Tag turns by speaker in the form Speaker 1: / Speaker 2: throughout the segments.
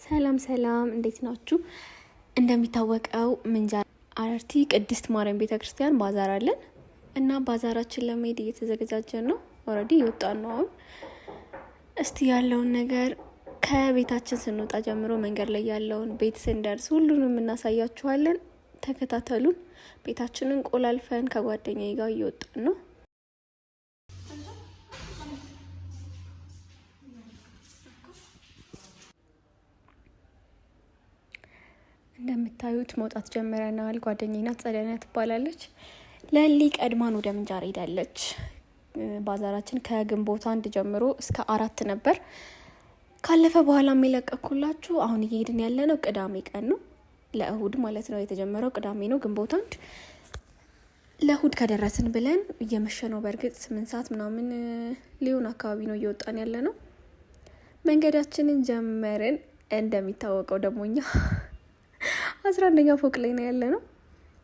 Speaker 1: ሰላም ሰላም፣ እንዴት ናችሁ? እንደሚታወቀው ምንጃር አረርቲ ቅድስት ማርያም ቤተክርስቲያን ባዛር አለን እና ባዛራችን ለመሄድ እየተዘጋጀን ነው። ኦልሬዲ እየወጣን ነው። አሁን እስቲ ያለውን ነገር ከቤታችን ስንወጣ ጀምሮ መንገድ ላይ ያለውን ቤት ስንደርስ ሁሉንም እናሳያችኋለን። ተከታተሉን። ቤታችንን ቆላልፈን ከጓደኛዬ ጋር እየወጣን ነው። እንደምታዩት መውጣት ጀምረናል። ጓደኛዬ ናት፣ ጸደነት ትባላለች። ለሊ ቀድማን ወደ ምንጃር ሄዳለች። ባዛራችን ከግንቦት 1 ጀምሮ እስከ 4 ነበር። ካለፈ በኋላ የሚለቀኩላችሁ አሁን እየሄድን ያለነው ቅዳሜ ቀን ነው፣ ለእሁድ ማለት ነው። የተጀመረው ቅዳሜ ነው ግንቦት 1። ለእሁድ ከደረስን ብለን እየመሸ ነው። በእርግጥ 8 ሰዓት ምናምን ሊሆን አካባቢ ነው እየወጣን ያለነው። መንገዳችንን ጀመርን። እንደሚታወቀው ደግሞ እኛ 11ኛ ፎቅ ላይ ነው ያለነው።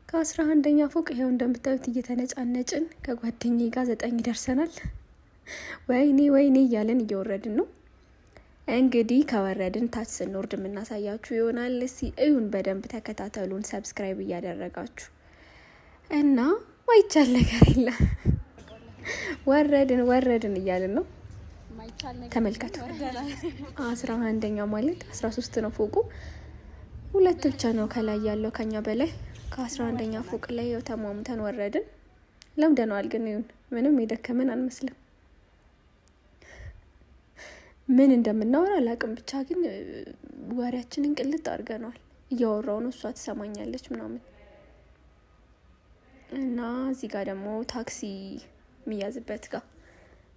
Speaker 1: ከ11ኛ ፎቅ ይሄው እንደምታዩት እየተነጫነጭን ከጓደኛዬ ጋር 9 ደርሰናል። ወይኔ እያለን እየወረድን ነው። እንግዲህ ከወረድን ታች ስንወርድ የምናሳያችሁ ይሆናል። እስኪ እዩን፣ በደንብ ተከታተሉን፣ ሰብስክራይብ እያደረጋችሁ እና ማይቻል ነገር የለም። ወረድን እያልን ነው። ተመልከቱ። 11ኛ ማለት 13 ነው ፎቁ። 2 ብቻ ነው ከላይ ያለው ከኛ በላይ። ከ11ኛ ፎቅ ላይ ተሟሙተን ወረድን። ለምደነዋል፣ ግን ይሁን ምንም የደከመን አንመስልም። ምን እንደምናወራ አላውቅም፣ ብቻ ግን ወሬያችንን ቅልጥ አድርገነዋል። እያወራው ነው፣ እሷ ትሰማኛለች ምናምን እና እዚህ ጋር ደግሞ ታክሲ የሚያዝበት ጋር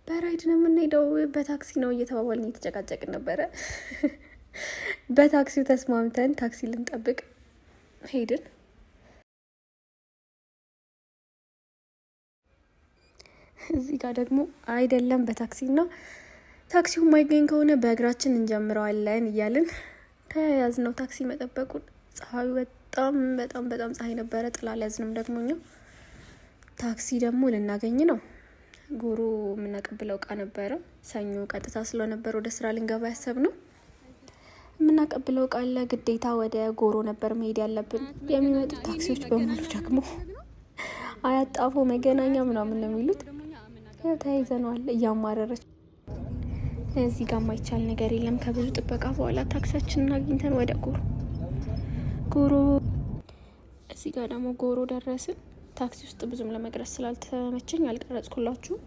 Speaker 1: በራይድ ነው የምንሄደው። በታክሲ ነው እየተባባልን እየተጨቃጨቅን ነበረ። በታክሲው ተስማምተን ታክሲ ልንጠብቅ ሄድን። እዚህ ጋር ደግሞ አይደለም በታክሲና ታክሲው የማይገኝ ከሆነ በእግራችን እንጀምረዋለን እያልን ተያያዝነው ታክሲ መጠበቁን። ፀሐዩ በጣም ፀሐይ ነበረ። ጥላ አልያዝንም ደግሞ እኛ። ታክሲ ደግሞ ልናገኝ ነው። ጎሮ የምናቀብለው እቃ ነበረ። ሰኞ ቀጥታ ስለነበር ወደ ስራ ልንገባ ያሰብነው። የምናቀብለው እቃ አለ። ግዴታ ወደ ጎሮ ነበር መሄድ ያለብን። የሚመጡት ታክሲዎች በሙሉ ደግሞ አያጣፎ መገናኛ ምናምን ነው የሚሉት። ተያይዘነዋል። እያማረረች እዚህ ጋር ማይቻል ነገር የለም። ከብዙ ጥበቃ በኋላ ታክሲያችንን አግኝተን ወደ ጎሮ እዚህ ጋር ደግሞ ጎሮ ደረስን። ታክሲ ውስጥ ብዙም ለመቅረጽ ስላልተመቸኝ አልቀረጽኩላችሁም።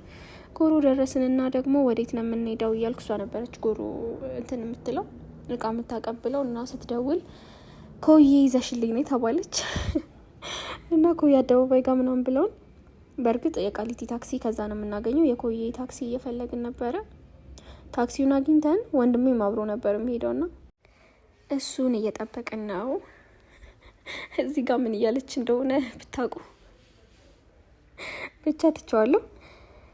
Speaker 1: ጎሮ ደረስን እና ደግሞ ወዴት ነው የምንሄደው እያልኩ እሷ ነበረች ጎሮ እንትን የምትለው እቃ የምታቀብለው እና ስትደውል ኮዬ ይዘሽልኝ ነው ተባለች። እና ኮዬ አደባባይ ጋር ምናምን ብለውን፣ በእርግጥ የቃሊቲ ታክሲ ከዛ ነው የምናገኘው። የኮዬ ታክሲ እየፈለግን ነበረ። ታክሲውን አግኝተን ወንድሜም አብሮ ነበር የሚሄደውና እሱን እየጠበቅን ነው። እዚህ ጋር ምን እያለች እንደሆነ ብታውቁ ብቻ ትቸዋለሁ።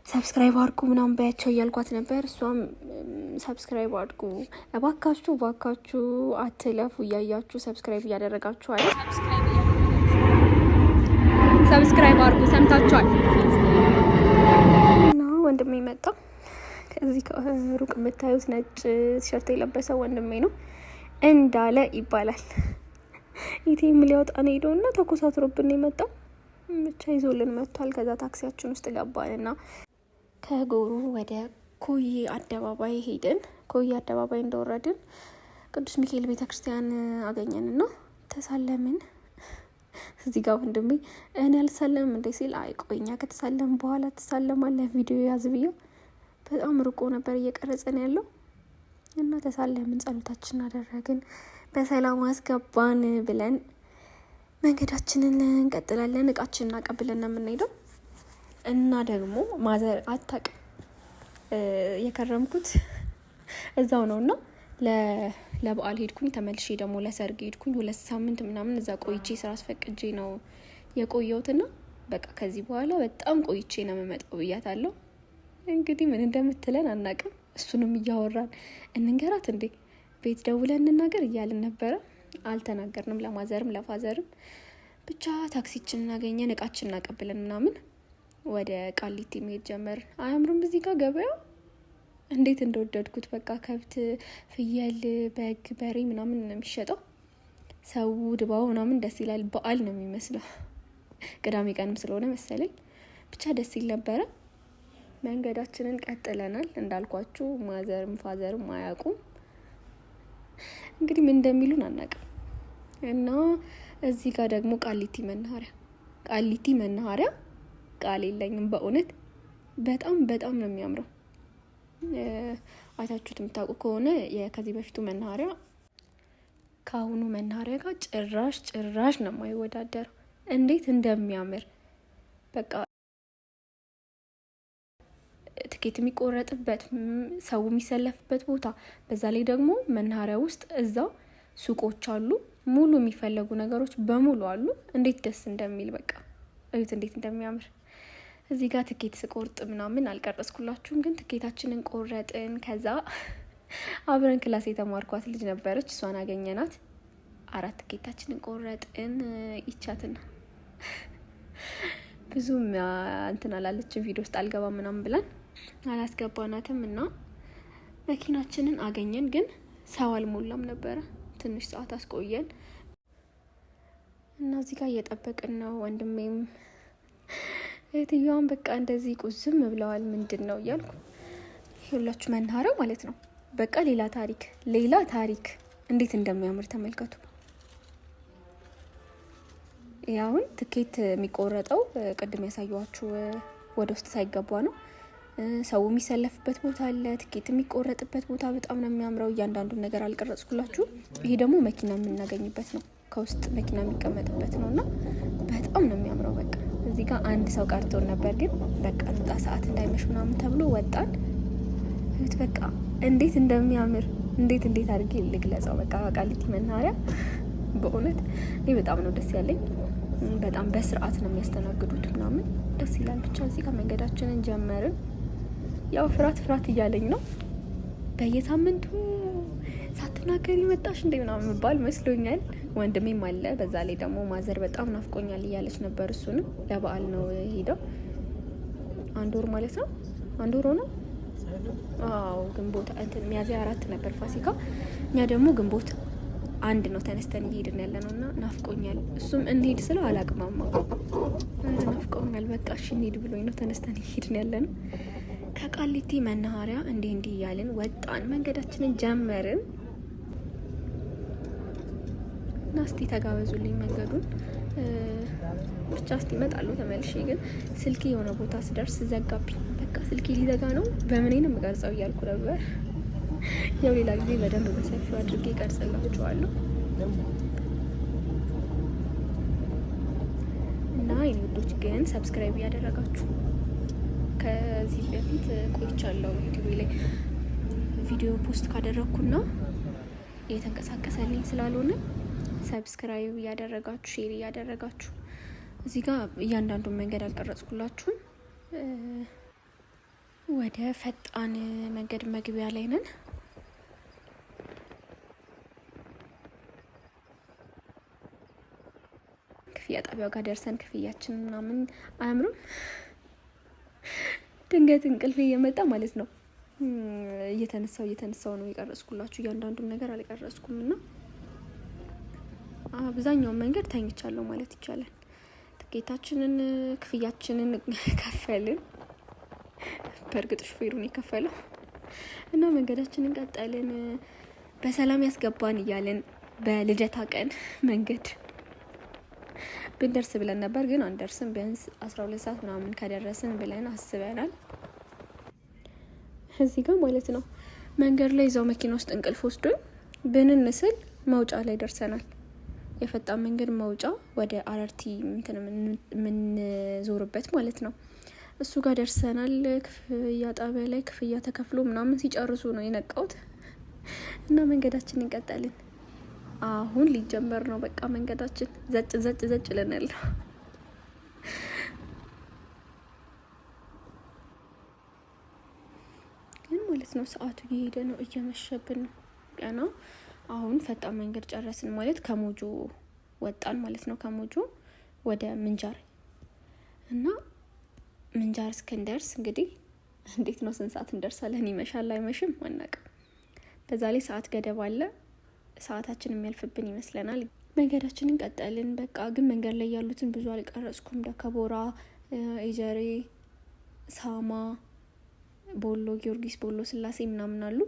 Speaker 1: ሰብስክራይብ አድርጉ ምናምን በያቸው እያልኳት ነበር። እሷም ሰብስክራይብ አድርጉ እባካችሁ አትለፉ እያያችሁ ሰብስክራይብ እያደረጋችኋል። ሰብስክራይብ አድርጉ፣ ሰምታችኋል። እና ወንድሜ መጣ። ከዚህ ከሩቅ የምታዩት ነጭ ቲሸርት የለበሰው ወንድሜ ነው። እንዳለ ይባላል። ኢቲኤም ሊያወጣ ነው ሄደው እና ተኮሳትሮብን የመጣው ብቻ ይዞልን መጥቷል። ከዛ ታክሲያችን ውስጥ ገባንና ከጎሩ ወደ ኮዬ አደባባይ ሄድን። ኮዬ አደባባይ እንደወረድን ቅዱስ ሚካኤል ቤተክርስቲያን አገኘንና ተሳለምን። እዚህ ጋር ወንድሜ እኔ አልሳለምም እንደ ሲል አይቆኛ ከተሳለም በኋላ ተሳለማለህ ቪዲዮ ያዝ ብዬው፣ በጣም ርቆ ነበር እየቀረጸን ያለው እና ተሳለምን፣ ጸሎታችንን አደረግን፣ በሰላም አስገባን ብለን መንገዳችንን እንቀጥላለን። እቃችንን አቀብለን ነው የምንሄደው። እና ደግሞ ማዘር አታውቅም የከረምኩት እዛው ነው እና ለበዓል ሄድኩኝ። ተመልሼ ደግሞ ለሰርግ ሄድኩኝ። 2 ሳምንት ምናምን እዛ ቆይቼ ስራ አስፈቅጄ ነው የቆየሁትና በቃ ከዚህ በኋላ በጣም ቆይቼ ነው የምመጣው ብያታለሁ። እንግዲህ ምን እንደምትለን አናውቅም። እሱንም እያወራን እንንገራት እንዴ ቤት ደውለን እንናገር እያልን ነበረ። አልተናገርንም ለማዘርም ለፋዘርም። ብቻ ታክሲችን እናገኘን፣ እቃችን እናቀብለን ምናምን ወደ ቃሊቲ መሄድ ጀመር። አያምርም? እዚህ ጋር ገበያው እንዴት እንደወደድኩት በቃ ከብት፣ ፍየል፣ በግ፣ በሬ ምናምን ነው የሚሸጠው። ሰው ድባቡ ምናምን ደስ ይላል። በዓል ነው የሚመስለው። ቅዳሜ ቀንም ስለሆነ መሰለኝ ብቻ ደስ ይል ነበረ። መንገዳችንን ቀጥለናል። እንዳልኳችሁ ማዘርም ፋዘርም አያውቁም። እንግዲህ ምን እንደሚሉን አናውቅም። እና እዚህ ጋር ደግሞ ቃሊቲ መናኸሪያ ቃል የለኝም በእውነት በጣም በጣም ነው የሚያምረው። አይታችሁት የምታውቁ ከሆነ ከዚህ በፊቱ መናኸሪያ ከአሁኑ መናኸሪያ ጋር ጭራሽ ነው የማይወዳደረው። እንዴት እንደሚያምር በቃ ትኬት የሚቆረጥበት ሰው የሚሰለፍበት ቦታ፣ በዛ ላይ ደግሞ መናኸሪያ ውስጥ እዛው ሱቆች አሉ። ሙሉ የሚፈለጉ ነገሮች በሙሉ አሉ። እንዴት ደስ እንደሚል በቃ እዩት፣ እንዴት እንደሚያምር። እዚህ ጋር ትኬት ስቆርጥ ምናምን አልቀረጽኩላችሁም፣ ግን ትኬታችንን ቆረጥን። ከዛ አብረን ክላስ የተማርኳት ልጅ ነበረች፣ እሷን አገኘናት። 4 ትኬታችንን ቆረጥን። ይቻትና ብዙም እንትን አላለችም፣ ቪዲዮ ውስጥ አልገባም ምናምን ብለን አላስገባናትም። እና መኪናችንን አገኘን፣ ግን ሰው አልሞላም ነበረ። ትንሽ ሰዓት አስቆየን እና እዚህ ጋር እየጠበቅን ነው። ወንድሜም እህትየዋን በቃ እንደዚህ ቁዝም ብለዋል። ምንድን ነው እያልኩ ሁላችሁ መናኸሪያው ማለት ነው በቃ ሌላ ታሪክ እንዴት እንደሚያምር ተመልከቱ። ያውን ትኬት የሚቆረጠው ቅድም ያሳየኋችሁ ወደ ውስጥ ሳይገባ ነው። ሰው የሚሰለፍበት ቦታ አለ፣ ትኬት የሚቆረጥበት ቦታ በጣም ነው የሚያምረው። እያንዳንዱን ነገር አልቀረጽኩላችሁ። ይሄ ደግሞ መኪና የምናገኝበት ነው፣ ከውስጥ መኪና የሚቀመጥበት ነው እና በጣም ነው የሚያምረው። በቃ እዚህ ጋር አንድ ሰው ቀርቶን ነበር፣ ግን በቃ እንውጣ ሰዓት እንዳይመሽ ምናምን ተብሎ ወጣን። በቃ እንዴት እንደሚያምር እንዴት አድርጌ ልግለጸው። በቃ ቃሊቲ መናኸሪያ በእውነት እኔ በጣም ነው ደስ ያለኝ። በጣም በስርዓት ነው የሚያስተናግዱት ምናምን ደስ ይላል። ብቻ እዚህ ጋር መንገዳችንን ጀመርን። ያው ፍርሃት እያለኝ ነው። በየሳምንቱ ሳትናገሪ መጣሽ እንደ ምናምን የምባል መስሎኛል። ወንድሜም አለ። በዛ ላይ ደግሞ ማዘር በጣም ናፍቆኛል እያለች ነበር። እሱንም ለበዓል ነው ሄደው 1 ወር ማለት ነው። 1 ወር ነው። አዎ ግንቦት ሚያዝያ 4 ነበር ፋሲካ። እኛ ደግሞ ግንቦት 1 ነው ተነስተን እየሄድን ያለ ነው እና ናፍቆኛል። እሱም እንሂድ ስለው አላቅማማ ናፍቆኛል በቃ እሺ እንሂድ ብሎኝ ነው ተነስተን እየሄድን ያለ ነው። ከቃሊቲ መናኸሪያ እንዲህ እያልን ወጣን፣ መንገዳችንን ጀመርን እና እስቲ ተጋበዙልኝ መንገዱን ብቻ እስቲ እመጣለሁ ተመልሼ። ግን ስልኬ የሆነ ቦታ ስደርስ ዘጋብኝ። በቃ ስልኬ ሊዘጋ ነው፣ በምኔ ነው የምቀርጸው እያልኩ ነበር። ያው ሌላ ጊዜ በደንብ በሰፊው አድርጌ ቀርጽላችኋለሁ። እና የኔ ውዶች ግን ሰብስክራይብ እያደረጋችሁ ከዚህ በፊት ቆይቻለሁ ዩቲዩብ ላይ ቪዲዮ ፖስት ካደረግኩና እየተንቀሳቀሰልኝ ስላልሆነ ሰብስክራይብ እያደረጋችሁ ሼር እያደረጋችሁ እዚህ ጋር እያንዳንዱን መንገድ አልቀረጽኩላችሁም። ወደ ፈጣን መንገድ መግቢያ ላይ ነን። ክፍያ ጣቢያው ጋር ደርሰን ክፍያችን ምናምን አያምርም። ድንገት እንቅልፍ እየመጣ ማለት ነው እየተነሳው ነው የቀረጽኩላችሁ። እያንዳንዱን ነገር አልቀረጽኩም እና አብዛኛውን መንገድ ተኝቻለሁ ማለት ይቻላል። ትኬታችንን ክፍያችንን ከፈልን። በእርግጥ ሹፌሩን የከፈለው እና መንገዳችንን ቀጠልን። በሰላም ያስገባን እያለን በልደታ ቀን መንገድ ብንደርስ ብለን ነበር፣ ግን አንደርስም። ቢያንስ 12 ሰዓት ምናምን ከደረስን ብለን አስበናል። እዚህ ጋር ማለት ነው መንገድ ላይ እዛው መኪና ውስጥ እንቅልፍ ወስዶን ብንንስል መውጫ ላይ ደርሰናል። የፈጣን መንገድ መውጫ ወደ አረርቲ የምንዞርበት ማለት ነው። እሱ ጋር ደርሰናል። ክፍያ ጣቢያ ላይ ክፍያ ተከፍሎ ምናምን ሲጨርሱ ነው የነቃሁት እና መንገዳችንን እንቀጠልን። አሁን ሊጀመር ነው በቃ መንገዳችን። ዘጭ ልንል ነው። ግን ማለት ነው ሰዓቱ እየሄደ ነው፣ እየመሸብን ነው ገና። አሁን ፈጣን መንገድ ጨረስን ማለት ከሞጆ ወጣን ማለት ነው። ከሞጆ ወደ ምንጃር እና ምንጃር እስክንደርስ እንግዲህ እንዴት ነው ስንት ሰዓት እንደርሳለን? ይመሻል አይመሽም አናውቅም። በዛ ላይ ሰዓት ገደብ አለ። ሰዓታችን የሚያልፍብን ይመስለናል። መንገዳችንን ቀጠልን። በቃ ግን መንገድ ላይ ያሉትን ብዙ አልቀረጽኩም። ደከቦራ፣ ኤጀሬ፣ ሳማ፣ ቦሎ ጊዮርጊስ፣ ቦሎ ስላሴ ምናምን አሉ።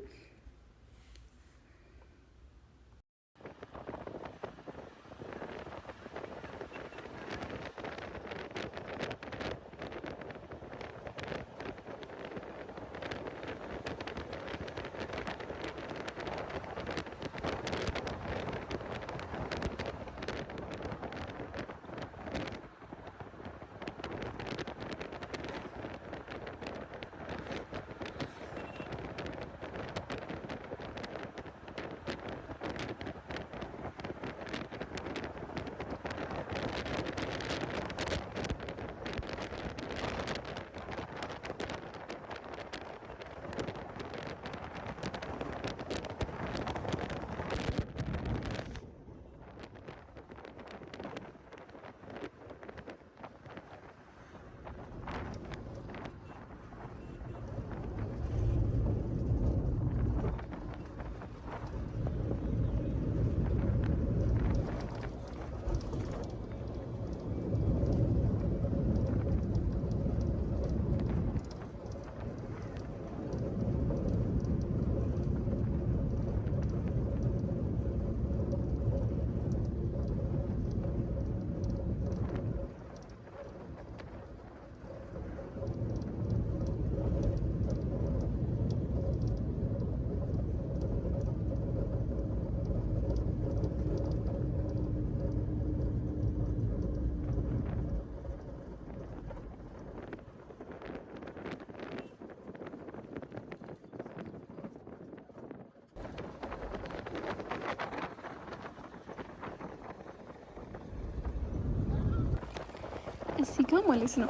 Speaker 1: እዚህ ጋር ማለት ነው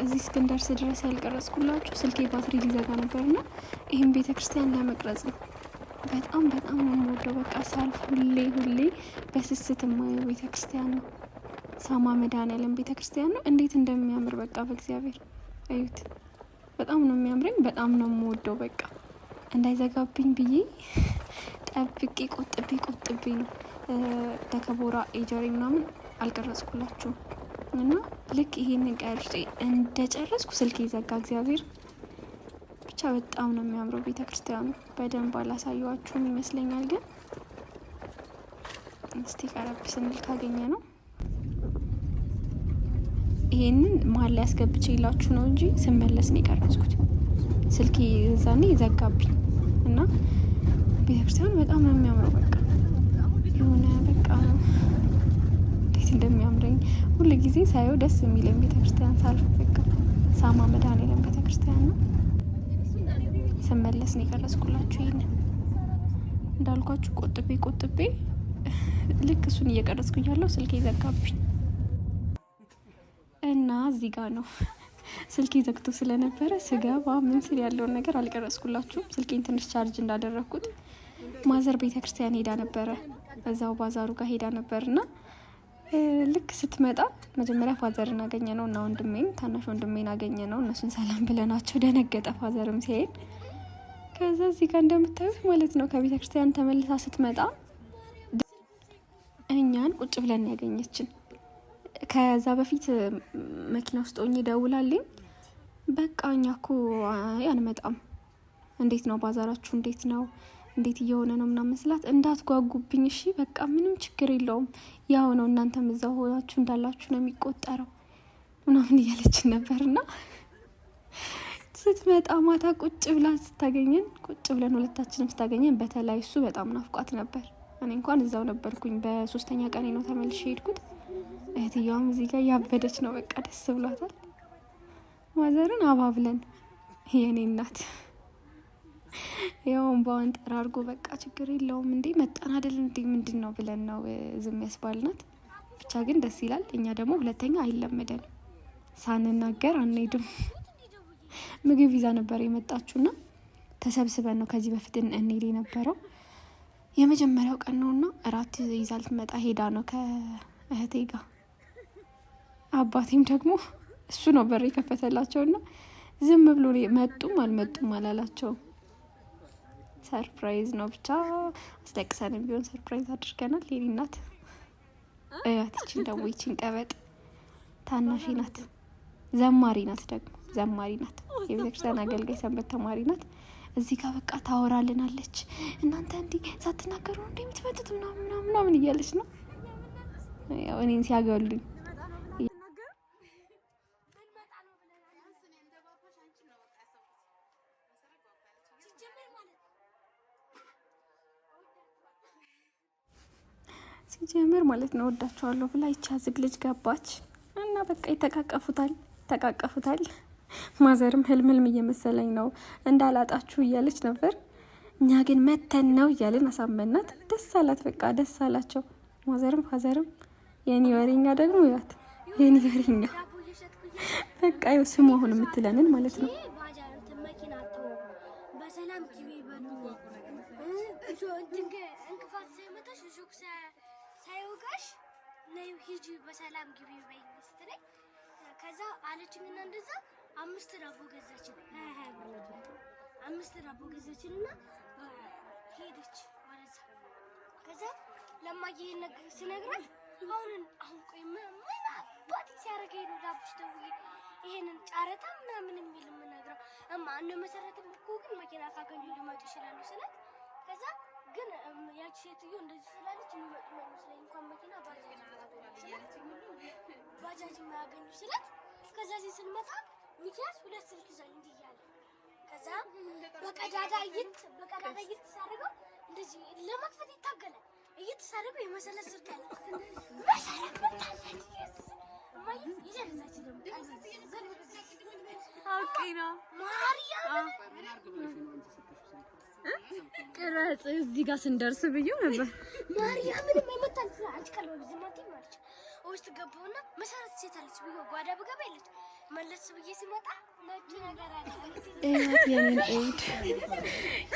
Speaker 1: እዚህ እስክንደርስ ድረስ ያልቀረጽኩላችሁ ስልኬ ባትሪ ሊዘጋ ነበርና ይህም ቤተክርስቲያን ለመቅረጽ ነው። በጣም በጣም ነው የምወደው። በቃ ሳልፍ ሁሌ በስስት የማየው ቤተክርስቲያን ነው። ሳማ መድኃኔዓለም ቤተክርስቲያን ነው። እንዴት እንደሚያምር በቃ በእግዚአብሔር እዩት። በጣም ነው የሚያምረኝ። በጣም ነው የምወደው። በቃ እንዳይዘጋብኝ ብዬ ጠብቄ ቆጥቤ ነው ደከቦራ ኤጀሬ ምናምን አልቀረጽኩላችሁም። እና ልክ ይሄንን ቀርጬ እንደጨረስኩ ስልክ ይዘጋ። እግዚአብሔር ብቻ በጣም ነው የሚያምረው ቤተክርስቲያኑ። በደንብ አላሳየዋችሁም ይመስለኛል፣ ግን እስቲ ቀረብ ስንል ካገኘ ነው። ይሄንን መሀል ላይ አስገብቼ ይላችሁ ነው እንጂ ስመለስ ነው የቀረጽኩት። ስልክ ይዛኔ ይዘጋብኝ እና ቤተክርስቲያኑ በጣም ነው የሚያምረው። በቃ የሆነ በቃ እንደሚያምረኝ ሁሉ ጊዜ ሳየው ደስ የሚለኝ ቤተክርስቲያን ሳልፍ በቃ ሳማ መድኃኔዓለም ቤተክርስቲያን ነው። ስመለስ ነው የቀረጽኩላችሁ። ይሄንን እንዳልኳችሁ ቆጥቤ ልክ እሱን እየቀረጽኩ ያለው ስልኬ ዘጋብኝ እና እዚህ ጋር ነው ስልኬ ዘግቶ ስለነበረ ስገባ ምን ስል ያለውን ነገር አልቀረጽኩላችሁም። ስልኬን ትንሽ ቻርጅ እንዳደረግኩት ማዘር ቤተክርስቲያን ሄዳ ነበረ፣ እዛው ባዛሩ ጋር ሄዳ ነበርና ልክ ስትመጣ መጀመሪያ ፋዘርን አገኘ ነው እና ወንድሜን ታናሽ ወንድሜን አገኘ ነው። እነሱን ሰላም ብለናቸው ደነገጠ ፋዘርም ሲሄድ። ከዛ እዚህ ጋር እንደምታዩት ማለት ነው ከቤተ ክርስቲያን ተመልሳ ስትመጣ እኛን ቁጭ ብለን ያገኘችን። ከዛ በፊት መኪና ውስጥ ሆኜ ደውላልኝ በቃ እኛ እኮ አንመጣም፣ እንዴት ነው ባዛራችሁ፣ እንዴት እየሆነ ነው ምናምን ስላት እንዳትጓጉብኝ እሺ በቃ ምንም ችግር የለውም ያው ነው እናንተም እዛው ሆናችሁ እንዳላችሁ ነው የሚቆጠረው ምናምን እያለችን ነበርና ስትመጣ ማታ ቁጭ ብለን ሁለታችንም ስታገኘን በተለይ እሱ በጣም ናፍቋት ነበር። እኔ እንኳን እዛው ነበርኩኝ። በሶስተኛ ቀኔ ነው ተመልሼ ሄድኩት። እህትየዋም እዚህ ጋር ያበደች ነው። በቃ ደስ ብሏታል። ማዘርን አባብለን የኔ እናት ያውን ባውን ጠራርጎ በቃ ችግር የለውም እንዴ መጣን አይደል እንዴ ምንድን ነው ብለን ነው ዝም ያስባልናት። ብቻ ግን ደስ ይላል። እኛ ደግሞ ሁለተኛ አይለመደን ሳንናገር አንሄድም። ምግብ ይዛ ነበር የመጣችውና ተሰብስበን ነው ከዚህ በፊት እንሄድ የነበረው። የመጀመሪያው ቀን ነውና እራት ይዛ ልትመጣ ሄዳ ነው ከእህቴ ጋር። አባቴም ደግሞ እሱ ነው በር የከፈተላቸውና ዝም ብሎ መጡም አልመጡም አላላቸው። ሰርፕራይዝ ነው ብቻ አስለቅሰንም ቢሆን ሰርፕራይዝ አድርገናል። የኔ እናት እያትችን ደግሞ ይችን ቀበጥ ታናሽ ናት፣ ዘማሪ ናት፣ ደግሞ ዘማሪ ናት፣ የቤተክርስቲያን አገልጋይ ሰንበት ተማሪ ናት። እዚህ ጋር በቃ ታወራልናለች። እናንተ እንዲህ ሳትናገሩ እንደ የምትመጡት ምናምን እያለች ነው ያው እኔን ሲያገሉኝ ሲጀምር ማለት ነው ወዳቸዋለሁ ብላ ይቻ ዝግ ልጅ ገባች እና በቃ ተቃቀፉታል። ማዘርም ህልም እየመሰለኝ ነው እንዳላጣችሁ እያለች ነበር። እኛ ግን መተን ነው እያልን አሳመናት። ደስ አላት፣ በቃ ደስ አላቸው። ማዘርም ፋዘርም የኔ ወሬኛ ደግሞ ያት የኔ ወሬኛ በቃ ይኸው ስሙ አሁን የምትለንን ማለት ነው። ሳይወጋሽ ነይ ሂጂ በሰላም ግቢ በይ ስትለኝ ከዛ አለችኝና እንደዛ 5 ዳቦ ገዛችንና ሄደች ወደዛ። ከዛ ለማየ ነገር ሲነግራት አሁን ቆይ ምን አባቴ ሲያረገኝ ነው ዳቦሽ ደውዬ ይሄንን ጫረታ ምናምን የሚል የምነግረው እነ መሰረትም እኮ ግን መኪና ካገኙ ሊመጡ ይችላሉ ስላት ከዛ ግን ያቺ ሴትዮ እንደዚህ ስላለች የሚመጡ መስለኝ እንኳን መኪና ባጃጅ ማያገኙ ስላት ከዛ ስንመጣ ሚኪያስ 2 ስልክ ይዟል እንዲህ እያለ ከዛ በቀዳዳ ሳደርገው እንደዚህ ለመክፈት ይታገላል። እየተሳደበው የመሰለ ስልክ አለ መሰረት መታለች ማይ ይዘልዛች ደግሞ አውቂና ማርያም ቅረጽ እዚህ ጋር ስንደርስ ብዬው ነበር። ማርያምን የመታል አንቺ ቀልበ ዝማቴ ማለት ውስጥ ገባውና መሰረት ሴታለች ብዬ ጓዳ ብገባ የለች መለስ ብዬ ሲመጣ ነጭ ነገር አለ እያት የኔን ኤድ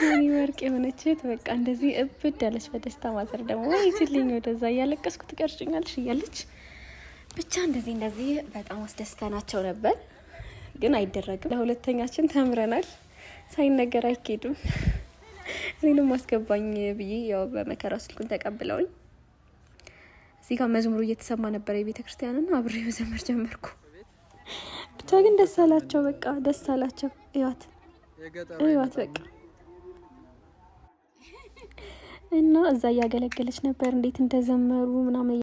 Speaker 1: የኔ ወርቅ የሆነችት በቃ እንደዚህ እብድ ያለች በደስታ ማዘር ደግሞ ይችልኝ ወደዛ እያለቀስኩ ትቀርጭኛለሽ እያለች ብቻ እንደዚህ በጣም አስደስተናቸው ነበር። ግን አይደረግም። ለሁለተኛችን ተምረናል። ሳይነገር አይኬድም። እኔንም አስገባኝ ብዬ ያው በመከራ ስልኩን ተቀብለውኝ እዚህ ጋር መዝሙሩ እየተሰማ ነበር የቤተክርስቲያንና አብሬ መዘመር ጀመርኩ። ብቻ ግን ደስ አላቸው፣ በቃ ደስ አላቸው። እዩት በቃ እና እዛ እያገለገለች ነበር እንዴት እንደዘመሩ ምናምን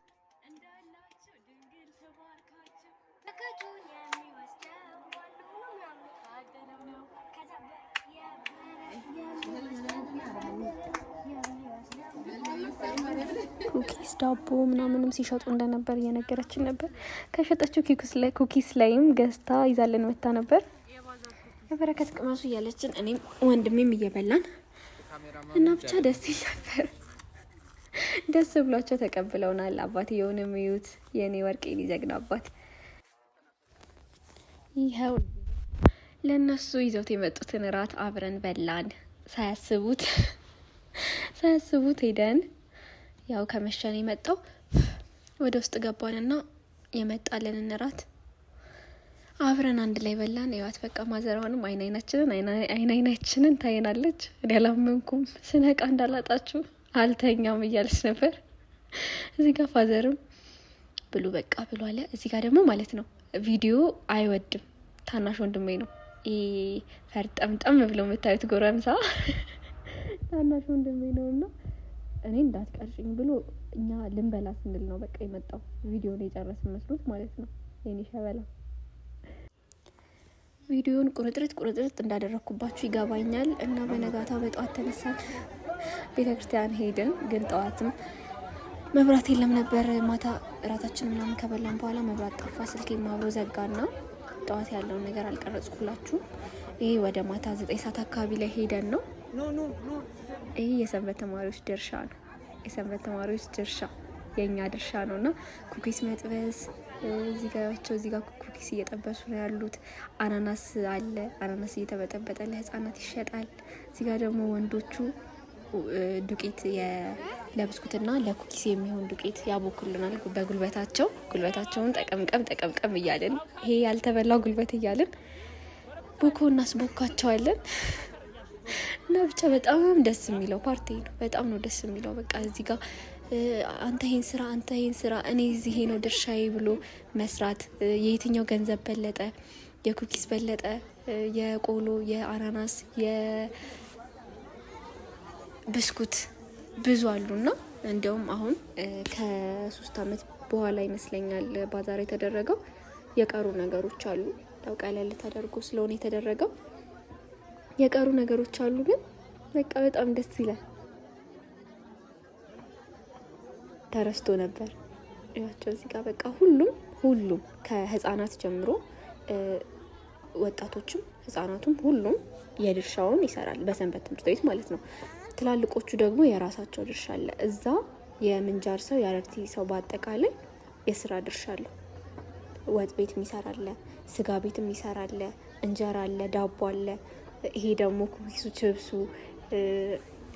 Speaker 1: ኩኪስ ዳቦ ምናምንም ሲሸጡ እንደነበር እየነገረችን ነበር። ከሸጠችው ኩኪስ ላይም ገዝታ ይዛለን መታ ነበር። የበረከት ቅመሱ እያለችን እኔም ወንድሜም እየበላን እና ብቻ ደስ ይላል። ደስ ብሏቸው ተቀብለውናል። አባትየውን የሚዩት የኔ ወርቅ የኔ ጀግና አባት ይኸው ለነሱ ይዘውት የመጡትን እራት አብረን በላን። ሳያስቡት ሄደን ያው ከመሸን የመጣው ወደ ውስጥ ገባንና የመጣልን እራት አብረን አንድ ላይ በላን። ያዋት በቃ ማዘራውንም አይናችንን ታየናለች። እኔ አላመንኩም። ስነቃ እንዳላጣችሁ አልተኛም እያለች ነበር። እዚህ ጋር ፋዘርም ብሉ በቃ ብሎ አለ። እዚህ ጋር ደግሞ ማለት ነው ቪዲዮ አይወድም ታናሽ ወንድሜ ነው። ፈርጠምጠም ብሎ የምታዩት ጎረምሳ ታናሽ ወንድሜ ነውና እኔ እንዳትቀርጭኝ ብሎ እኛ ልንበላ ስንል ነው በቃ የመጣው። ቪዲዮን የጨረስን መስሎት ማለት ነው። የኔ ሸበላ ቪዲዮን ቁርጥርጥ እንዳደረኩባችሁ ይገባኛል። እና በነጋታ በጠዋት ተነሳን፣ ቤተክርስቲያን ሄድን። ግን ጠዋትም መብራት የለም ነበር። ማታ እራታችን ምናምን ከበላን በኋላ መብራት ጠፋ። ስልኬም አብሮ ዘጋና ጠዋት ያለውን ነገር አልቀረጽኩላችሁ። ይሄ ወደ ማታ 9 ሰዓት አካባቢ ላይ ሄደን ነው። ይሄ የሰንበት ተማሪዎች ድርሻ ነው። የሰንበት ተማሪዎች ድርሻ የኛ ድርሻ ነውና ኩኪስ መጥበስ እዚህ ጋር ኩኪስ እየጠበሱ ነው ያሉት። አናናስ አለ። አናናስ እየተበጠበጠ ለህፃናት ይሸጣል። እዚህ ጋር ደግሞ ወንዶቹ ዱቄት ለብስኩትና ለኩኪስ የሚሆን ዱቄት ያቦኩልናል በጉልበታቸውን ጠቀምቀም እያልን ይሄ ያልተበላው ጉልበት እያልን ቦኮ እናስቦካቸዋለን እና ብቻ በጣም ደስ የሚለው ፓርቲ ነው። በጣም ነው ደስ የሚለው። በቃ እዚህ ጋር አንተ ይሄን ስራ እኔ እዚህ ነው ድርሻዬ ብሎ መስራት። የየትኛው ገንዘብ በለጠ? የኩኪስ በለጠ? የቆሎ፣ የአናናስ፣ የብስኩት ብዙ አሉና እንዲያውም አሁን ከ3 አመት በኋላ ይመስለኛል ባዛር የተደረገው። የቀሩ ነገሮች አሉ። ያው ቀለል ተደርጎ ስለሆነ የተደረገው የቀሩ ነገሮች አሉ። ግን በቃ በጣም ደስ ይላል። ተረስቶ ነበር ያቸው እዚህ ጋር በቃ ሁሉም ከህፃናት ጀምሮ ወጣቶችም ህፃናቱም ሁሉም የድርሻውን ይሰራል በሰንበት ትምህርት ቤት ማለት ነው። ትላልቆቹ ደግሞ የራሳቸው ድርሻ አለ። እዛ የምንጃር ሰው የአረርቲ ሰው በአጠቃላይ የስራ ድርሻ አለው። ወጥ ቤት የሚሰራለ፣ ስጋ ቤት የሚሰራለ፣ እንጀራ አለ፣ ዳቦ አለ። ይሄ ደግሞ ኩኪሱ፣ ችብሱ፣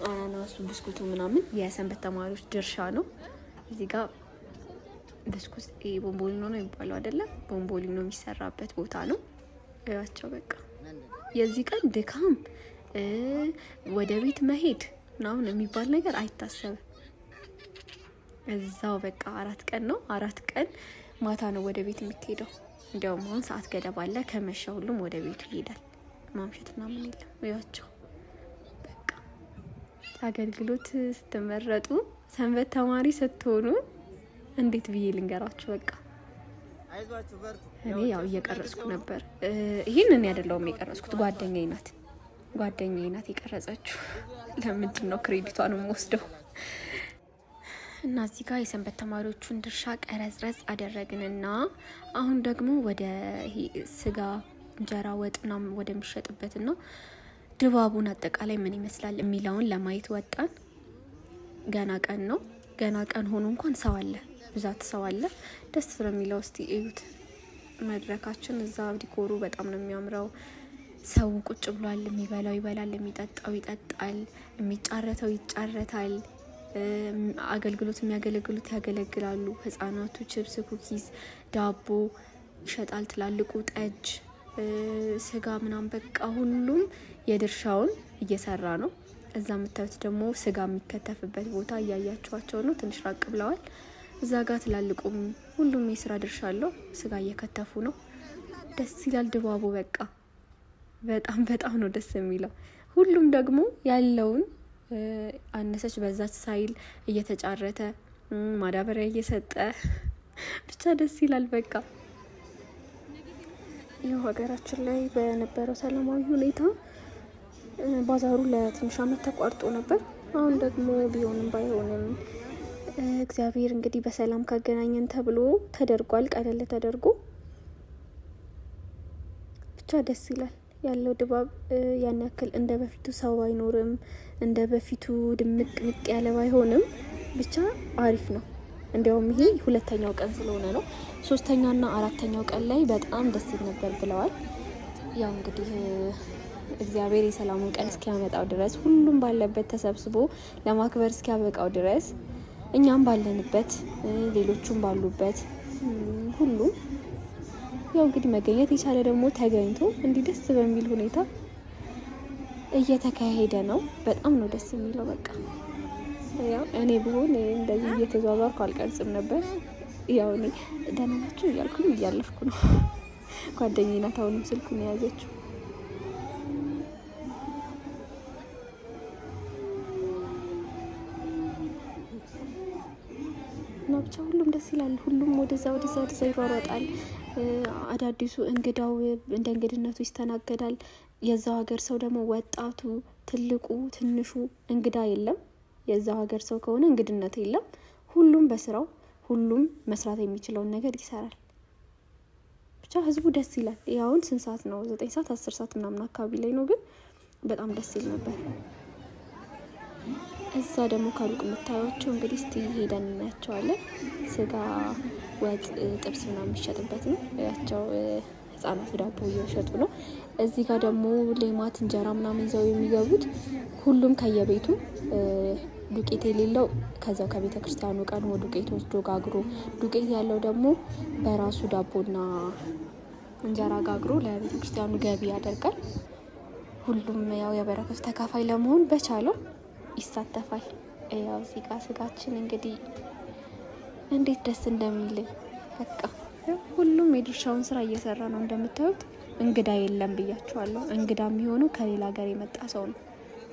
Speaker 1: አናናሱ፣ ብስኩቱ ምናምን የሰንበት ተማሪዎች ድርሻ ነው። እዚህ ጋር ብስኩት ቦምቦሊኖ ነው የሚባለው አይደለ? ቦምቦሊኖ የሚሰራበት ቦታ ነው። ያቸው በቃ የዚህ ቀን ድካም ወደ ቤት መሄድ ምናምን የሚባል ነገር አይታሰብም። እዛው በቃ 4 ቀን ነው። 4 ቀን ማታ ነው ወደ ቤት የሚሄደው። እንዲያውም አሁን ሰዓት ገደብ አለ። ከመሸ ሁሉም ወደ ቤቱ ይሄዳል። ማምሸት ምናምን የለም። ያቸው በቃ አገልግሎት ስትመረጡ ሰንበት ተማሪ ስትሆኑ እንዴት ብዬ ልንገራችሁ። በቃ እኔ ያው እየቀረጽኩ ነበር። ይሄንን አይደለም የቀረጽኩት፣ ጓደኛዬ ናት የቀረጸችው። ለምንድን ነው ክሬዲቷን ወስደው? እና እዚህ ጋር የሰንበት ተማሪዎቹን ድርሻ ቀረጽ አደረግንና አሁን ደግሞ ወደ ስጋ፣ እንጀራ፣ ወጥ ምናምን ወደሚሸጥበትና ድባቡን አጠቃላይ ምን ይመስላል የሚለውን ለማየት ወጣን። ገና ቀን ነው። ገና ቀን ሆኖ እንኳን ሰው አለ፣ ብዛት ሰው አለ። ደስ ስለሚለው እስቲ እዩት መድረካችን። እዛ ዲኮሩ በጣም ነው የሚያምረው። ሰው ቁጭ ብሏል። የሚበላው ይበላል፣ የሚጠጣው ይጠጣል፣ የሚጫረተው ይጫረታል። አገልግሎት የሚያገለግሉት ያገለግላሉ። ህፃናቱ ችፕስ፣ ኩኪስ፣ ዳቦ ይሸጣል። ትላልቁ ጠጅ፣ ስጋ ምናምን በቃ ሁሉም የድርሻውን እየሰራ ነው። እዛ የምታዩት ደግሞ ስጋ የሚከተፍበት ቦታ እያያችኋቸው ነው። ትንሽ ራቅ ብለዋል። እዛ ጋር ትላልቁም ሁሉም የስራ ድርሻ አለው። ስጋ እየከተፉ ነው። ደስ ይላል ድባቡ። በቃ በጣም ነው ደስ የሚለው። ሁሉም ደግሞ ያለውን አነሰች በዛች ሳይል እየተጫረተ ማዳበሪያ እየሰጠ ብቻ ደስ ይላል። በቃ ይኸው ሀገራችን ላይ በነበረው ሰላማዊ ሁኔታ ባዛሩ ለትንሽ አመት ተቋርጦ ነበር። አሁን ደግሞ ቢሆንም ባይሆንም እግዚአብሔር እንግዲህ በሰላም ካገናኘን ተብሎ ተደርጓል። ቀለል ተደርጎ ብቻ ደስ ይላል ያለው ድባብ። ያን ያክል እንደ በፊቱ ሰው አይኖርም፣ እንደ በፊቱ ድምቅ ምቅ ያለ ባይሆንም ብቻ አሪፍ ነው። እንዲያውም ይሄ 2ኛው ቀን ስለሆነ ነው። 3ኛና 4ኛው ቀን ላይ በጣም ደስ ይል ነበር ብለዋል። ያው እንግዲህ እግዚአብሔር የሰላሙን ቀን እስኪያመጣው ድረስ ሁሉም ባለበት ተሰብስቦ ለማክበር እስኪያበቃው ድረስ እኛም ባለንበት ሌሎቹም ባሉበት ሁሉም ያው እንግዲህ መገኘት የቻለ ደግሞ ተገኝቶ እንዲህ ደስ በሚል ሁኔታ እየተካሄደ ነው። በጣም ነው ደስ የሚለው። በቃ ያው እኔ ብሆን እንደዚህ እየተዟዟርኩ አልቀርጽም ነበር። ያው እኔ ደህና ናችሁ እያልኩኝ እያለፍኩ ነው። ጓደኛዬ ናት አሁንም ስልኩን የያዘችው። እና ብቻ ሁሉም ደስ ይላል። ሁሉም ወደዛ ይሯሯጣል። አዳዲሱ እንግዳው እንደ እንግድነቱ ይስተናገዳል። የዛው ሀገር ሰው ደግሞ ወጣቱ፣ ትልቁ፣ ትንሹ እንግዳ የለም። የዛው ሀገር ሰው ከሆነ እንግድነት የለም። ሁሉም በስራው ሁሉም መስራት የሚችለውን ነገር ይሰራል። ብቻ ህዝቡ ደስ ይላል። ያውን ስንት ሰዓት ነው? 9 ሰዓት 10 ሰዓት ምናምን አካባቢ ላይ ነው። ግን በጣም ደስ ይል ነበር። እዛ ደግሞ ከሩቅ የምታዩቸው እንግዲህ እስቲ ሄደን እናያቸዋለን። ስጋ፣ ወጥ፣ ጥብስ ምናምን የሚሸጥበት ነው። ያቸው ህጻናት ዳቦ እየሸጡ ነው። እዚህ ጋር ደግሞ ሌማት እንጀራ ምናምን ይዘው የሚገቡት ሁሉም ከየቤቱ ዱቄት የሌለው ከዛው ከቤተ ክርስቲያኑ ቀድሞ ዱቄት ወስዶ ጋግሮ፣ ዱቄት ያለው ደግሞ በራሱ ዳቦና እንጀራ ጋግሮ ለቤተ ክርስቲያኑ ገቢ ያደርጋል። ሁሉም ያው የበረከቱ ተካፋይ ለመሆን በቻለው ይሳተፋል። ያው እዚህ ጋር ስጋችን እንግዲህ እንዴት ደስ እንደሚል በቃ ሁሉም የድርሻውን ስራ እየሰራ ነው። እንደምታዩት እንግዳ የለም ብያችኋለሁ። እንግዳ የሚሆነው ከሌላ ሀገር የመጣ ሰው ነው።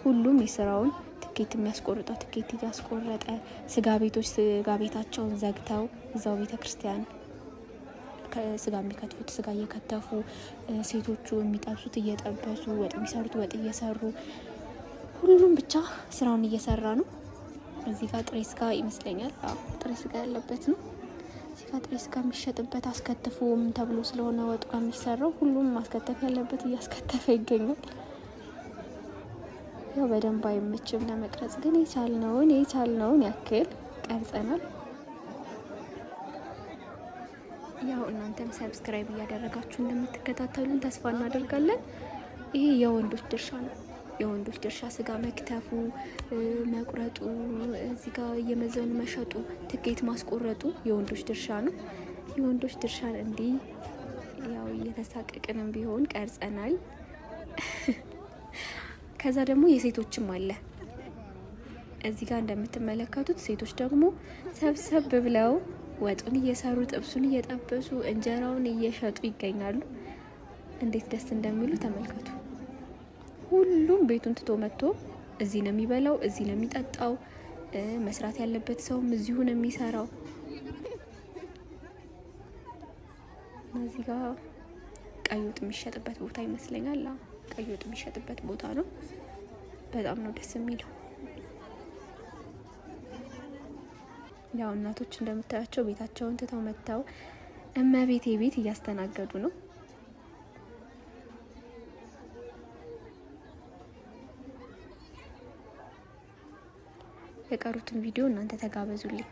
Speaker 1: ሁሉም የስራውን ትኬት የሚያስቆርጠው ትኬት እያስቆረጠ፣ ስጋ ቤቶች ስጋ ቤታቸውን ዘግተው እዛው ቤተ ክርስቲያን ስጋ የሚከትፉት ስጋ እየከተፉ፣ ሴቶቹ የሚጠብሱት እየጠበሱ፣ ወጥ የሚሰሩት ወጥ እየሰሩ፣ ሁሉም ብቻ ስራውን እየሰራ ነው። እዚህ ጋር ጥሬ ስጋ ይመስለኛል። ጥሬ ስጋ ያለበት ነው። እዚህ ጋር ጥሬ ስጋ የሚሸጥበት አስከትፎ ምን ተብሎ ስለሆነ ወጡ የሚሰራው ሁሉም ማስከተፍ ያለበት እያስከተፈ ይገኛል። ያው በደንብ አይመችም ለመቅረጽ፣ ግን የቻልነውን ያክል ቀርጸናል። ያው እናንተም ሰብስክራይብ እያደረጋችሁ እንደምትከታተሉን ተስፋ እናደርጋለን። ይሄ የወንዶች ድርሻ ነው። የወንዶች ድርሻ ስጋ መክተፉ፣ መቁረጡ፣ እዚህ ጋር እየመዘኑ መሸጡ፣ ትኬት ማስቆረጡ የወንዶች ድርሻ ነው። የወንዶች ድርሻን እንዲህ ያው እየተሳቀቅንም ቢሆን ቀርጸናል። ከዛ ደግሞ የሴቶችም አለ። እዚህ ጋር እንደምትመለከቱት ሴቶች ደግሞ ሰብሰብ ብለው ወጡን እየሰሩ ጥብሱን እየጠበሱ እንጀራውን እየሸጡ ይገኛሉ። እንዴት ደስ እንደሚሉ ተመልከቱ። ሁሉም ቤቱን ትቶ መጥቶ እዚህ ነው የሚበላው፣ እዚህ ነው የሚጠጣው። መስራት ያለበት ሰውም እዚሁ ነው የሚሰራው። እዚህ ጋር ቀይ ወጥ የሚሸጥበት ቦታ ይመስለኛል። ቀይ ወጥ የሚሸጥበት ቦታ ነው። በጣም ነው ደስ የሚለው። ያው እናቶች እንደምታያቸው ቤታቸውን ትተው መጥተው እመቤቴ ቤት እያስተናገዱ ነው። የቀሩትን ቪዲዮ እናንተ ተጋበዙልኝ።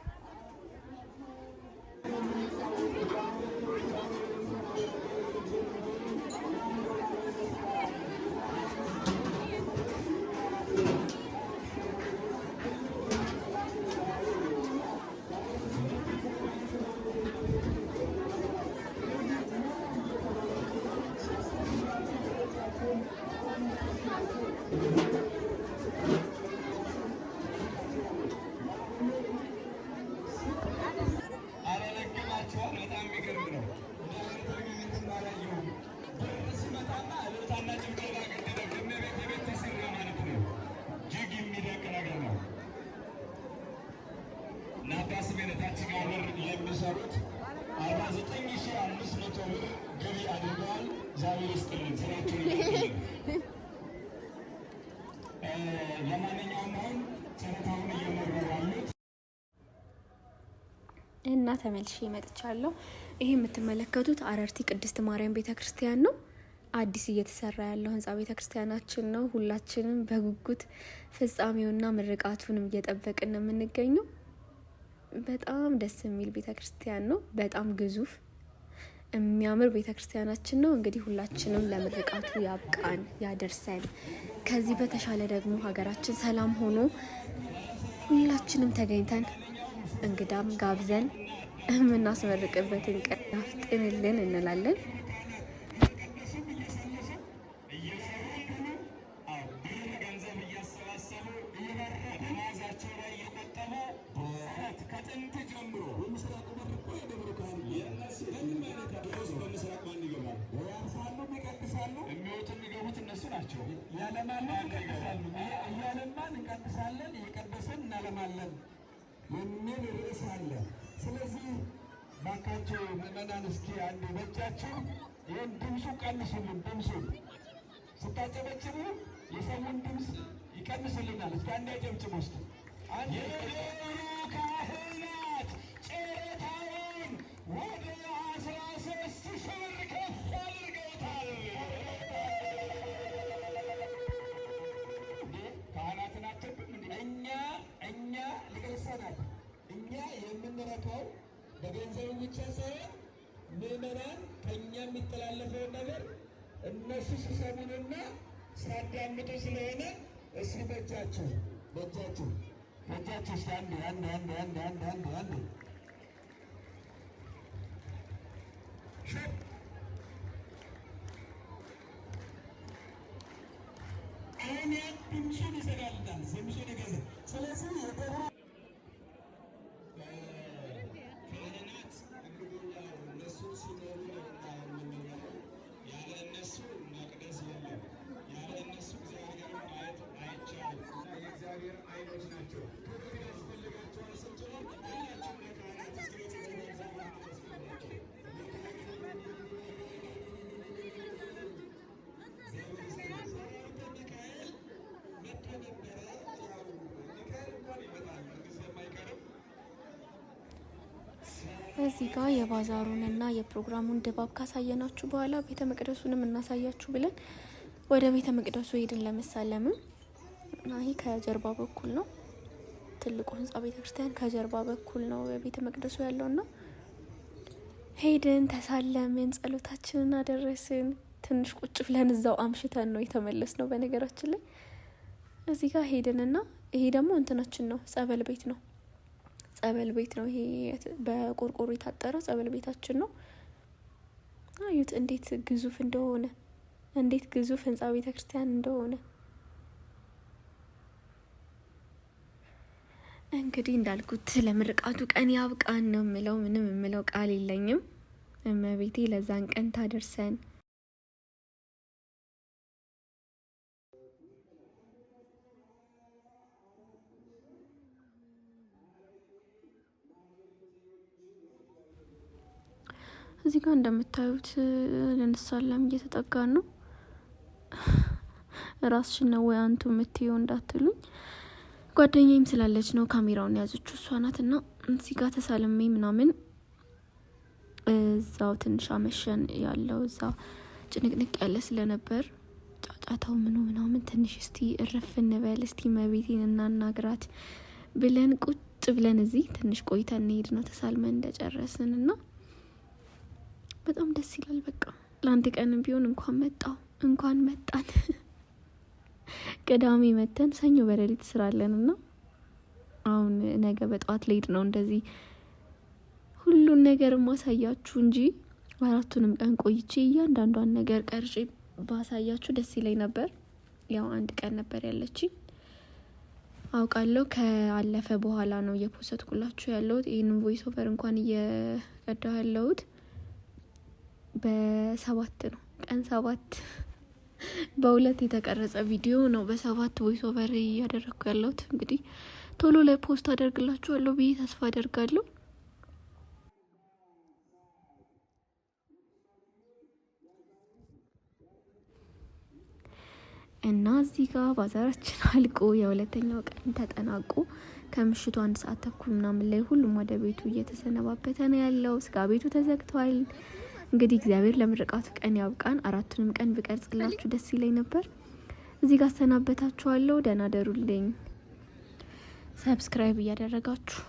Speaker 2: የሚሰሩት 49500 ብር ገቢ አድርገዋል። እግዚአብሔር ይስጥልን፣ ስራቸውን ይቀጥልን። ለማንኛውም አሁን ጨረታውን እየመሩ ያሉት
Speaker 1: እና ተመልሼ መጥቻለሁ። ይሄ የምትመለከቱት አረርቲ ቅድስት ማርያም ቤተክርስቲያን ነው። አዲስ እየተሰራ ያለው ህንጻ ቤተክርስቲያናችን ነው። ሁላችንም በጉጉት ፍጻሜውና ምርቃቱንም እየጠበቅን ነው የምንገኘው። በጣም ደስ የሚል ቤተክርስቲያን ነው። በጣም ግዙፍ የሚያምር ቤተክርስቲያናችን ነው። እንግዲህ ሁላችንም ለምርቃቱ ያብቃን ያደርሰን። ከዚህ በተሻለ ደግሞ ሀገራችን ሰላም ሆኖ ሁላችንም ተገኝተን እንግዳም ጋብዘን የምናስመርቅበትን ቀን ያፍጥንልን እንላለን።
Speaker 2: እያለማን እንቀድሳለን፣ እየቀደስን እናለማለን የሚል ርዕስ አለ። ስለዚህ ባካቸው ምዕመናን እስኪ አንድ በእጃችሁ ይህን ድምፁ ቀንሱልን። ድምፁን ስታጨበጭቡ የሰውን ድምፅ ይቀንስልናል። እስኪ አንድ ያጨብጭቡ ውስጥ ካህናት ጨረታውን ወደ 13,000 ብር ከፍ አድርገውታል። ካህናትን አትብም እኛ ልገልጸናል። እኛ የምንረካው በገንዘቡ ብቻ ሳይሆን ምዕመናን ከእኛ የሚተላለፈውን ነገር እነሱ ሲሰሙንና ሲያዳምጡ ስለሆነ እሱ በእጃችሁ እስኪ አንድ
Speaker 1: እዚህ ጋር የባዛሩንና የፕሮግራሙን ድባብ ካሳየናችሁ በኋላ ቤተ መቅደሱንም እናሳያችሁ ብለን ወደ ቤተ መቅደሱ ሄድን ለመሳለምም እና ይሄ ከጀርባ በኩል ነው። ትልቁ ህንጻ ቤተክርስቲያን ከጀርባ በኩል ነው ቤተ መቅደሱ ያለውና ሄድን፣ ተሳለምን፣ ጸሎታችንን አደረስን። ትንሽ ቁጭ ብለን እዛው አምሽተን ነው የተመለስ ነው። በነገራችን ላይ እዚህ ጋር ሄድንና ይሄ ደግሞ እንትናችን ነው፣ ጸበል ቤት ነው። ጸበል ቤት ነው ይሄ በቆርቆሮ የታጠረ ጸበል ቤታችን ነው። አዩት እንዴት ግዙፍ እንደሆነ፣ እንዴት ግዙፍ ህንጻ ቤተክርስቲያን እንደሆነ። እንግዲህ እንዳልኩት ለምርቃቱ ቀን ያብቃን ነው የምለው። ምንም የምለው ቃል የለኝም። እመቤቴ ለዛን ቀን ታደርሰን። እዚህ ጋር እንደምታዩት ልንሳለም እየተጠጋን ነው። ራስሽን ነው ወይ አንቱ የምትየው እንዳትሉኝ፣ ጓደኛዬም ስላለች ነው ካሜራውን ያዘችው እሷ ናት። እና እዚህ ጋር ተሳልሜ ምናምን እዛው ትንሽ አመሸን። ያለው እዛ ጭንቅንቅ ያለ ስለነበር ጫጫታው ምናምን ትንሽ እስቲ እረፍ እንበል፣ እስቲ መቤቴን እናናግራት ብለን ቁጭ ብለን እዚህ ትንሽ ቆይተን እንሄድ ነው ተሳልመን እንደጨረስን እና በጣም ደስ ይላል። በቃ ለአንድ ቀን ቢሆን እንኳን መጣን። ቅዳሜ መተን ሰኞ በሌሊት ስራለን እና አሁን ነገ በጠዋት ልሄድ ነው። እንደዚህ ሁሉን ነገር ማሳያችሁ እንጂ አራቱንም ቀን ቆይቼ እያንዳንዷን ነገር ቀርጬ ባሳያችሁ ደስ ይለኝ ነበር። ያው አንድ ቀን ነበር ያለችኝ አውቃለሁ። ከአለፈ በኋላ ነው እየፖሰትኩላችሁ ያለሁት። ይህንን ቮይስ ኦቨር እንኳን እየቀዳሁ ያለሁት በ7 ነው። ቀን 7 በ2 የተቀረጸ ቪዲዮ ነው። በ7 ቮይስ ኦቨር እያደረግኩ ያለሁት። እንግዲህ ቶሎ ላይ ፖስት አደርግላችኋለሁ ብዬ ተስፋ አደርጋለሁ። እና እዚህ ጋር ባዛራችን አልቆ የሁለተኛው ቀን ተጠናቆ ከምሽቱ 1 ሰዓት ተኩል ምናምን ላይ ሁሉም ወደ ቤቱ እየተሰነባበተ ነው ያለው። ስጋ ቤቱ ተዘግቷል። እንግዲህ እግዚአብሔር ለምርቃቱ ቀን ያብቃን። 4ቱንም ቀን ብቀርጽላችሁ ደስ ይለኝ ነበር። እዚህ ጋር አሰናበታችኋለሁ። ደህና ደሩልኝ። ሰብስክራይብ እያደረጋችሁ